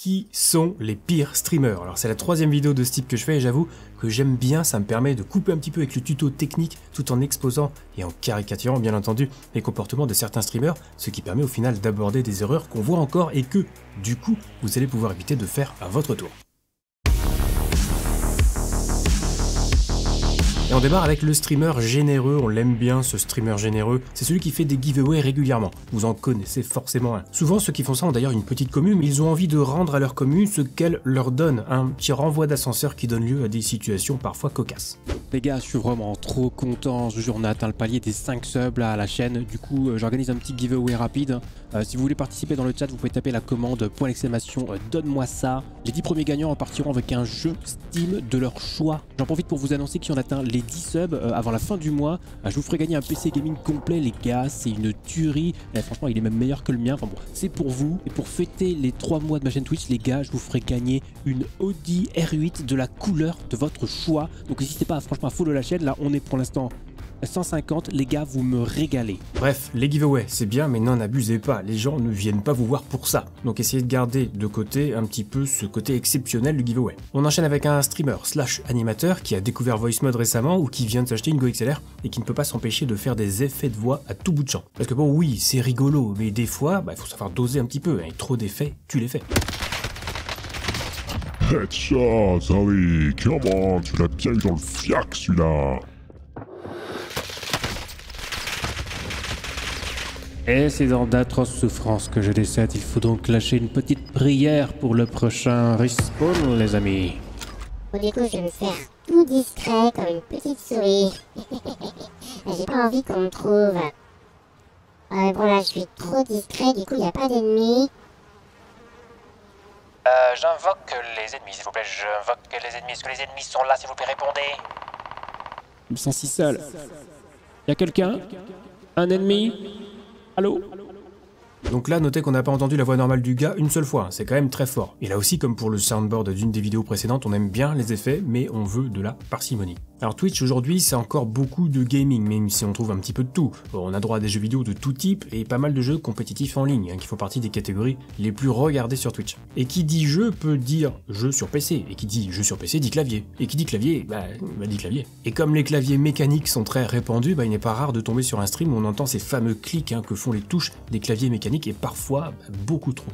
Qui sont les pires streamers? Alors c'est la troisième vidéo de ce type que je fais et j'avoue que j'aime bien, ça me permet de couper un petit peu avec le tuto technique tout en exposant et en caricaturant bien entendu les comportements de certains streamers, ce qui permet au final d'aborder des erreurs qu'on voit encore et que du coup vous allez pouvoir éviter de faire à votre tour. Et on démarre avec le streamer généreux, on l'aime bien ce streamer généreux, c'est celui qui fait des giveaways régulièrement, vous en connaissez forcément un. Souvent ceux qui font ça ont d'ailleurs une petite commu, mais ils ont envie de rendre à leur commu ce qu'elle leur donne, un petit renvoi d'ascenseur qui donne lieu à des situations parfois cocasses. Les gars, je suis vraiment trop content, je vous jure on a atteint le palier des 5 subs là à la chaîne, du coup j'organise un petit giveaway rapide. Si vous voulez participer dans le chat, vous pouvez taper la commande donne-moi ça. Les 10 premiers gagnants repartiront avec un jeu Steam de leur choix. J'en profite pour vous annoncer qu'ils ont atteint les 10 subs avant la fin du mois. Je vous ferai gagner un PC gaming complet les gars, c'est une tuerie. Franchement il est même meilleur que le mien, enfin bon, c'est pour vous. Et pour fêter les 3 mois de ma chaîne Twitch les gars, je vous ferai gagner une Audi R8 de la couleur de votre choix. Donc n'hésitez pas franchement à follow la chaîne, là on est pour l'instant 150, les gars, vous me régalez. Bref, les giveaways, c'est bien, mais n'en abusez pas, les gens ne viennent pas vous voir pour ça. Donc essayez de garder de côté un petit peu ce côté exceptionnel du giveaway. On enchaîne avec un streamer / animateur qui a découvert Voice Mode récemment ou qui vient de s'acheter une Go XLR et qui ne peut pas s'empêcher de faire des effets de voix à tout bout de champ. Parce que bon, oui, c'est rigolo, mais des fois, faut savoir doser un petit peu, et trop d'effets, tu les fais. Headshot, allez, come on, tu l'as bien eu dans le fiac celui-là. Et c'est dans d'atroces souffrances que je décède, il faut donc lâcher une petite prière pour le prochain respawn les amis. Bon, du coup je vais me faire tout discret comme une petite souris. J'ai pas envie qu'on me trouve. Bon là je suis trop discret, du coup il n'y a pas d'ennemis. J'invoque les ennemis s'il vous plaît, j'invoque les ennemis, est-ce que les ennemis sont là s'il vous plaît, répondez. Je me sens si seul. Y'a quelqu'un? Un ennemi? Allô? Donc là, notez qu'on n'a pas entendu la voix normale du gars une seule fois, c'est quand même très fort. Et là aussi, comme pour le soundboard d'une des vidéos précédentes, on aime bien les effets, mais on veut de la parcimonie. Alors Twitch aujourd'hui, c'est encore beaucoup de gaming, même si on trouve un petit peu de tout. On a droit à des jeux vidéo de tout type et pas mal de jeux compétitifs en ligne, qui font partie des catégories les plus regardées sur Twitch. Et qui dit jeu peut dire jeu sur PC, et qui dit jeu sur PC dit clavier. Et qui dit clavier, dit clavier. Et comme les claviers mécaniques sont très répandus, il n'est pas rare de tomber sur un stream où on entend ces fameux clics que font les touches des claviers mécaniques, et parfois beaucoup trop.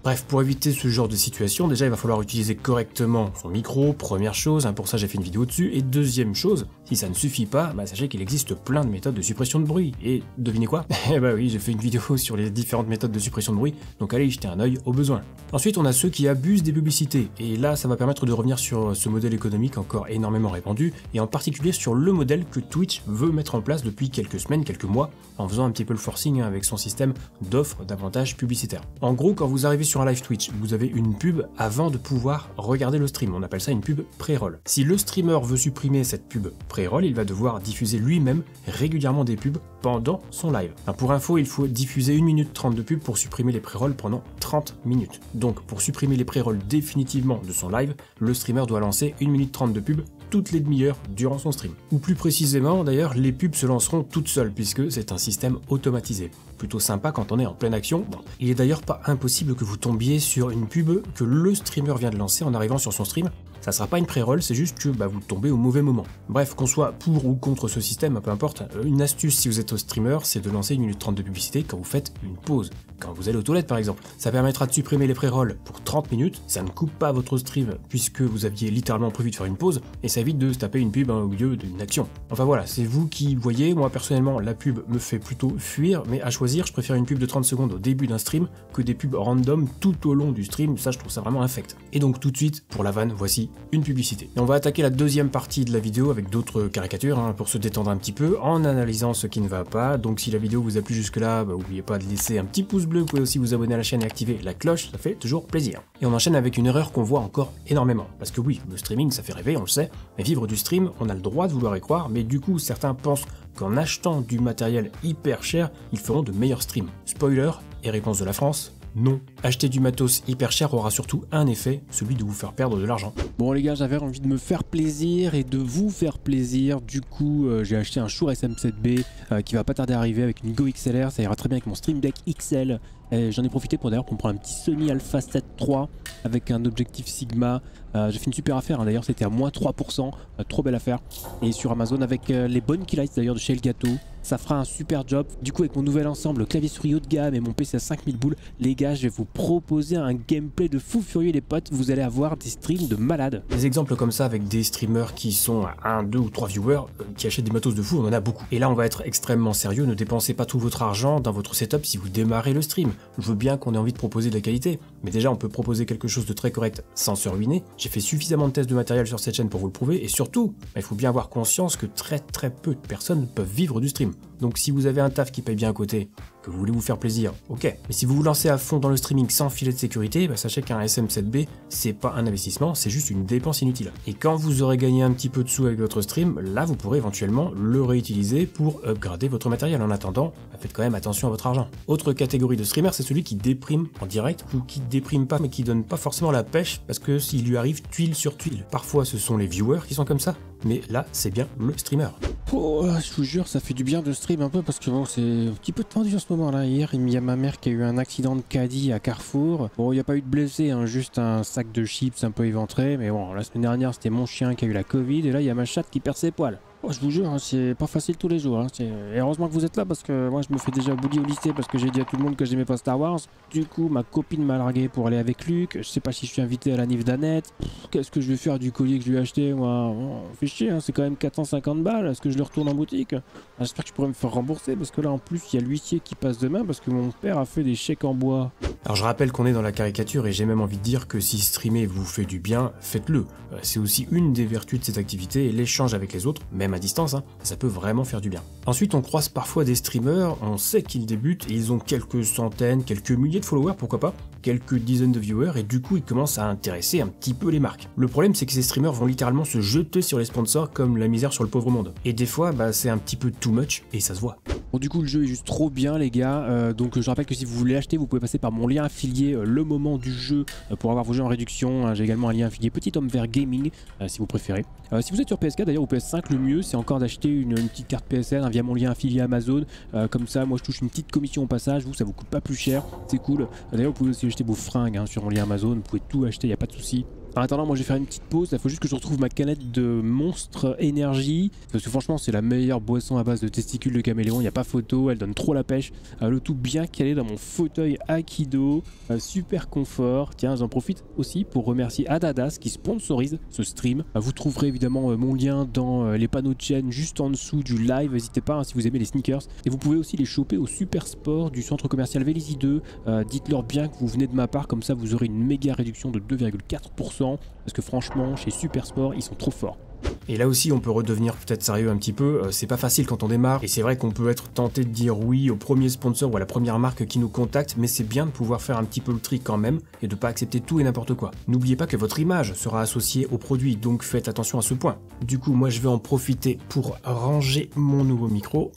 Bref, pour éviter ce genre de situation, déjà il va falloir utiliser correctement son micro, première chose, pour ça j'ai fait une vidéo dessus, et deuxième chose, si ça ne suffit pas, sachez qu'il existe plein de méthodes de suppression de bruit, et devinez quoi? Eh oui, j'ai fait une vidéo sur les différentes méthodes de suppression de bruit, donc allez y jeter un œil au besoin. Ensuite on a ceux qui abusent des publicités, et là ça va permettre de revenir sur ce modèle économique encore énormément répandu, et en particulier sur le modèle que Twitch veut mettre en place depuis quelques semaines, quelques mois, en faisant un petit peu le forcing avec son système d'offres d'avantages publicitaires. En gros, quand vous arrivez sur un live Twitch, vous avez une pub avant de pouvoir regarder le stream, on appelle ça une pub pré-roll. Si le streamer veut supprimer cette pub pré-roll, il va devoir diffuser lui-même régulièrement des pubs pendant son live. Pour info, il faut diffuser 1 minute 30 de pub pour supprimer les pré-rolls pendant 30 minutes. Donc pour supprimer les pré-rolls définitivement de son live, le streamer doit lancer 1 minute 30 de pub toutes les demi-heures durant son stream. Ou plus précisément d'ailleurs, les pubs se lanceront toutes seules puisque c'est un système automatisé. Plutôt sympa quand on est en pleine action. Bon, il est d'ailleurs pas impossible que vous tombiez sur une pub que le streamer vient de lancer en arrivant sur son stream. Ça sera pas une pré-roll, c'est juste que vous tombez au mauvais moment. Bref, qu'on soit pour ou contre ce système, peu importe, une astuce si vous êtes au streamer, c'est de lancer 1 minute 30 de publicité quand vous faites une pause. Quand vous allez aux toilettes par exemple. Ça permettra de supprimer les pré-rolls pour 30 minutes, ça ne coupe pas votre stream puisque vous aviez littéralement prévu de faire une pause, et ça évite de se taper une pub au milieu d'une action. Enfin voilà, c'est vous qui voyez, moi personnellement la pub me fait plutôt fuir, mais à choisir, je préfère une pub de 30 secondes au début d'un stream que des pubs random tout au long du stream, ça je trouve ça vraiment infect. Et donc tout de suite, pour la vanne, voici une publicité. Et on va attaquer la deuxième partie de la vidéo avec d'autres caricatures pour se détendre un petit peu en analysant ce qui ne va pas. Donc si la vidéo vous a plu jusque là, n'oubliez pas de laisser un petit pouce bleu, vous pouvez aussi vous abonner à la chaîne et activer la cloche, ça fait toujours plaisir. Et on enchaîne avec une erreur qu'on voit encore énormément. Parce que oui, le streaming ça fait rêver, on le sait, mais vivre du stream, on a le droit de vouloir y croire, mais du coup certains pensent qu'en achetant du matériel hyper cher, ils feront de meilleurs streams. Spoiler et réponse de la France, Non. Acheter du matos hyper cher aura surtout un effet, celui de vous faire perdre de l'argent. Bon les gars, j'avais envie de me faire plaisir et de vous faire plaisir. Du coup, j'ai acheté un Shure SM7B qui va pas tarder à arriver avec une Go XLR. Ça ira très bien avec mon Stream Deck XL. J'en ai profité pour prendre un petit Sony Alpha 7 III avec un objectif Sigma. J'ai fait une super affaire, hein. D'ailleurs c'était à moins 3%, trop belle affaire. Et sur Amazon avec les bonnes keylights d'ailleurs de chez Elgato. Ça fera un super job. Du coup avec mon nouvel ensemble clavier souris haut de gamme et mon PC à 5000 boules, les gars, je vais vous proposer un gameplay de fou furieux les potes. Vous allez avoir des streams de malades. Des exemples comme ça avec des streamers qui sont à 1, 2 ou 3 viewers qui achètent des matos de fou, on en a beaucoup. Et là on va être extrêmement sérieux, ne dépensez pas tout votre argent dans votre setup si vous démarrez le stream. Je veux bien qu'on ait envie de proposer de la qualité, mais déjà on peut proposer quelque chose de très correct sans se ruiner. J'ai fait suffisamment de tests de matériel sur cette chaîne pour vous le prouver, et surtout, il faut bien avoir conscience que très peu de personnes peuvent vivre du stream. Donc si vous avez un taf qui paye bien à côté, que vous voulez vous faire plaisir, ok. Mais si vous vous lancez à fond dans le streaming sans filet de sécurité, sachez qu'un SM7B, c'est pas un investissement, c'est juste une dépense inutile. Et quand vous aurez gagné un petit peu de sous avec votre stream, là vous pourrez éventuellement le réutiliser pour upgrader votre matériel. En attendant, faites quand même attention à votre argent. Autre catégorie de streamer, c'est celui qui déprime en direct, ou qui déprime pas mais qui donne pas forcément la pêche, parce que s'il lui arrive tuile sur tuile. Parfois ce sont les viewers qui sont comme ça, mais là c'est bien le streamer. Oh, je vous jure, ça fait du bien de stream un peu parce que bon, c'est un petit peu tendu en ce moment là. Hier, il y a ma mère qui a eu un accident de caddie à Carrefour. Bon, il n'y a pas eu de blessés, hein, juste un sac de chips un peu éventré. Mais bon, la semaine dernière, c'était mon chien qui a eu la Covid et là, il y a ma chatte qui perd ses poils. Oh, je vous jure, hein, c'est pas facile tous les jours. Hein. Et heureusement que vous êtes là parce que moi je me fais déjà bully au lycée parce que j'ai dit à tout le monde que j'aimais pas Star Wars. Du coup, ma copine m'a largué pour aller avec Luc. Je sais pas si je suis invité à la Nif d'Annette. Qu'est-ce que je vais faire du collier que je lui ai acheté, moi? Bon, fait chier, hein, c'est quand même 450 balles. Est-ce que je le retourne en boutique? J'espère que je pourrais me faire rembourser parce que là en plus il y a l'huissier qui passe demain parce que mon père a fait des chèques en bois. Alors je rappelle qu'on est dans la caricature et j'ai même envie de dire que si streamer vous fait du bien, faites-le. C'est aussi une des vertus de cette activité et l'échange avec les autres, même à distance, hein, ça peut vraiment faire du bien. Ensuite on croise parfois des streamers, on sait qu'ils débutent et ils ont quelques centaines, quelques milliers de followers, pourquoi pas, quelques dizaines de viewers et du coup ils commencent à intéresser un petit peu les marques. Le problème c'est que ces streamers vont littéralement se jeter sur les sponsors comme la misère sur le pauvre monde. Et des fois c'est un petit peu too much et ça se voit. Bon, du coup le jeu est juste trop bien les gars, donc je rappelle que si vous voulez l'acheter vous pouvez passer par mon lien affilié le moment du jeu pour avoir vos jeux en réduction. J'ai également un lien affilié Petit Homme Vert Gaming si vous préférez. Si vous êtes sur PS4 d'ailleurs ou PS5, le mieux c'est encore d'acheter une petite carte PSN via mon lien affilié Amazon, comme ça moi je touche une petite commission au passage, vous ça vous coûte pas plus cher, c'est cool. D'ailleurs vous pouvez aussi acheter vos fringues hein, sur mon lien Amazon, vous pouvez tout acheter, y a pas de souci. En attendant, moi je vais faire une petite pause, il faut juste que je retrouve ma canette de Monstre Énergie, parce que franchement c'est la meilleure boisson à base de testicules de caméléon, il n'y a pas photo, elle donne trop la pêche, le tout bien calé dans mon fauteuil Aikido, super confort. Tiens, j'en profite aussi pour remercier Adadas qui sponsorise ce stream. Vous trouverez évidemment mon lien dans les panneaux de chaîne juste en dessous du live, n'hésitez pas hein, si vous aimez les sneakers, et vous pouvez aussi les choper au Super Sport du centre commercial Vélizy 2, dites-leur bien que vous venez de ma part, comme ça vous aurez une méga réduction de 2,4%. Parce que franchement chez Super Sport ils sont trop forts. Et là aussi on peut redevenir peut-être sérieux un petit peu, c'est pas facile quand on démarre et c'est vrai qu'on peut être tenté de dire oui au premier sponsor ou à la première marque qui nous contacte, mais c'est bien de pouvoir faire un petit peu le tri quand même et de pas accepter tout et n'importe quoi. N'oubliez pas que votre image sera associée au produit, donc faites attention à ce point. Du coup moi je vais en profiter pour ranger mon nouveau micro.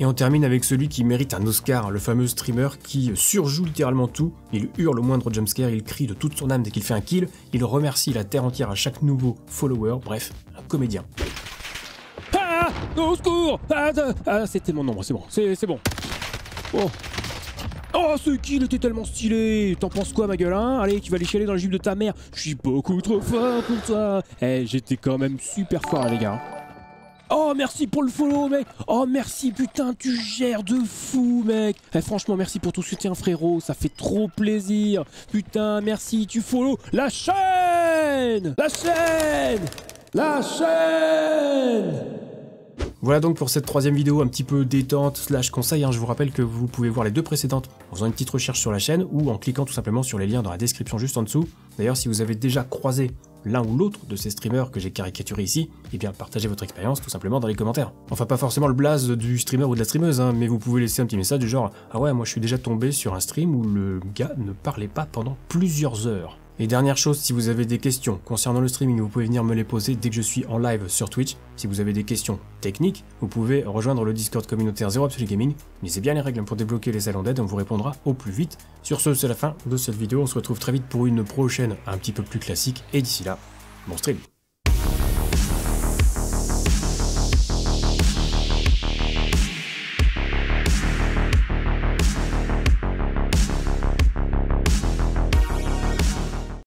Et on termine avec celui qui mérite un Oscar, le fameux streamer qui surjoue littéralement tout, il hurle au moindre jumpscare, il crie de toute son âme dès qu'il fait un kill, il remercie la terre entière à chaque nouveau follower, bref, un comédien. Ah, au secours! C'était mon ombre, c'est bon, c'est bon. Oh. Oh, ce kill était tellement stylé! T'en penses quoi, ma gueule, hein? Allez, tu vas aller chialer dans le jupe de ta mère. Je suis beaucoup trop fort pour toi. J'étais quand même super fort, les gars. Oh merci pour le follow mec. Oh merci putain, tu gères de fou mec. Franchement merci pour ton soutien frérot, ça fait trop plaisir. Putain merci, tu follow la chaîne. La chaîne. La chaîne. Voilà donc pour cette troisième vidéo un petit peu détente / conseil, hein. Je vous rappelle que vous pouvez voir les deux précédentes en faisant une petite recherche sur la chaîne ou en cliquant tout simplement sur les liens dans la description juste en dessous. D'ailleurs si vous avez déjà croisé l'un ou l'autre de ces streamers que j'ai caricaturé ici, eh bien partagez votre expérience tout simplement dans les commentaires. Enfin pas forcément le blaze du streamer ou de la streameuse, hein, mais vous pouvez laisser un petit message du genre « Ah ouais, moi je suis déjà tombé sur un stream où le gars ne parlait pas pendant plusieurs heures ». Et dernière chose, si vous avez des questions concernant le streaming, vous pouvez venir me les poser dès que je suis en live sur Twitch. Si vous avez des questions techniques, vous pouvez rejoindre le Discord communautaire Zero Absolute Gaming. Lisez bien les règles pour débloquer les salons d'aide, on vous répondra au plus vite. Sur ce, c'est la fin de cette vidéo, on se retrouve très vite pour une prochaine un petit peu plus classique. Et d'ici là, bon stream.